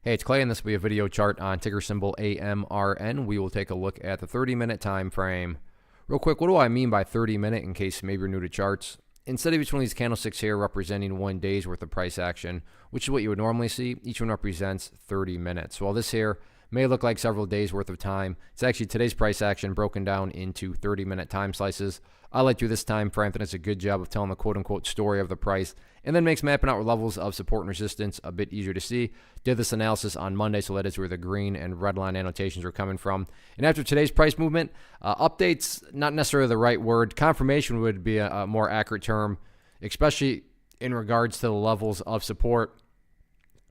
Hey, it's Clay, and this will be a video chart on ticker symbol AMRN. We will take a look at the 30-minute time frame. Real quick, what do I mean by 30-minute in case maybe you're new to charts? Instead of each one of these candlesticks here representing 1 day's worth of price action, which is what you would normally see, each one represents 30 minutes. So while this here may look like several days worth of time, it's actually today's price action broken down into 30-minute time slices. I like to do this time frame. I think it's a good job of telling the quote-unquote story of the price, and then makes mapping out levels of support and resistance a bit easier to see. Did this analysis on Monday, so that is where the green and red line annotations are coming from. And after today's price movement, updates, not necessarily the right word. Confirmation would be a more accurate term, especially in regards to the levels of support.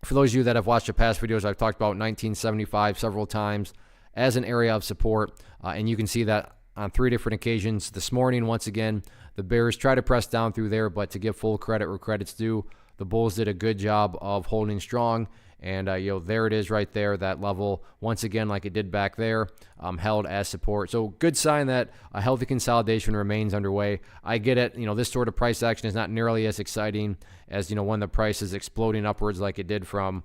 For those of you that have watched the past videos, I've talked about 1975 several times as an area of support, and you can see that on 3 different occasions. This morning, once again, the bears try to press down through there, but to give full credit where credit's due, the bulls did a good job of holding strong. And there it is right there, that level, once again, like it did back there, held as support. So good sign that a healthy consolidation remains underway. I get it. This sort of price action is not nearly as exciting as, when the price is exploding upwards like it did from,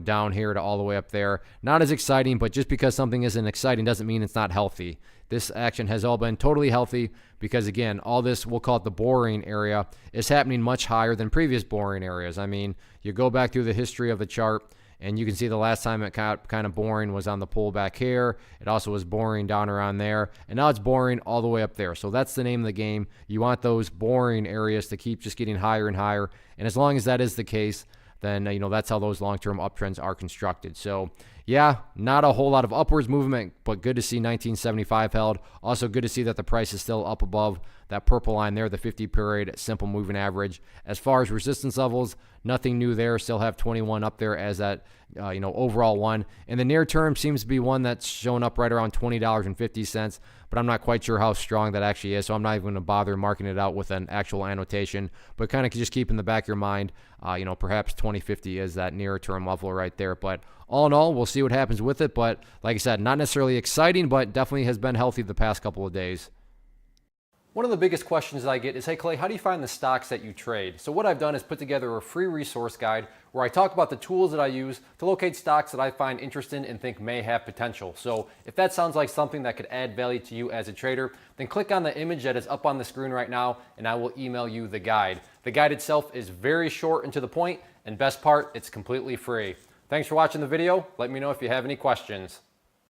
down here to all the way up there. Not as exciting, but just because something isn't exciting doesn't mean it's not healthy. This action has all been totally healthy because, again, all this, we'll call it the boring area, is happening much higher than previous boring areas. I mean, you go back through the history of the chart, and you can see the last time it got kind of boring was on the pullback here. It also was boring down around there. And now it's boring all the way up there. So that's the name of the game. You want those boring areas to keep just getting higher and higher. And as long as that is the case, then, that's how those long-term uptrends are constructed. So, yeah, not a whole lot of upwards movement, but good to see 1975 held. Also good to see that the price is still up above that purple line there, the 50-period simple moving average. As far as resistance levels, nothing new there. Still have 21 up there as that, overall one. And the near term seems to be one that's shown up right around $20.50, but I'm not quite sure how strong that actually is, so I'm not even going to bother marking it out with an actual annotation, but kind of just keep in the back of your mind, perhaps 2050 is that near term level right there. But all in all, we'll see what happens with it. But like I said, not necessarily exciting, but definitely has been healthy the past couple of days. One of the biggest questions that I get is, hey Clay, how do you find the stocks that you trade? So what I've done is put together a free resource guide where I talk about the tools that I use to locate stocks that I find interesting and think may have potential. So if that sounds like something that could add value to you as a trader, then click on the image that is up on the screen right now and I will email you the guide. The guide itself is very short and to the point, and best part, it's completely free. Thanks for watching the video. Let me know if you have any questions.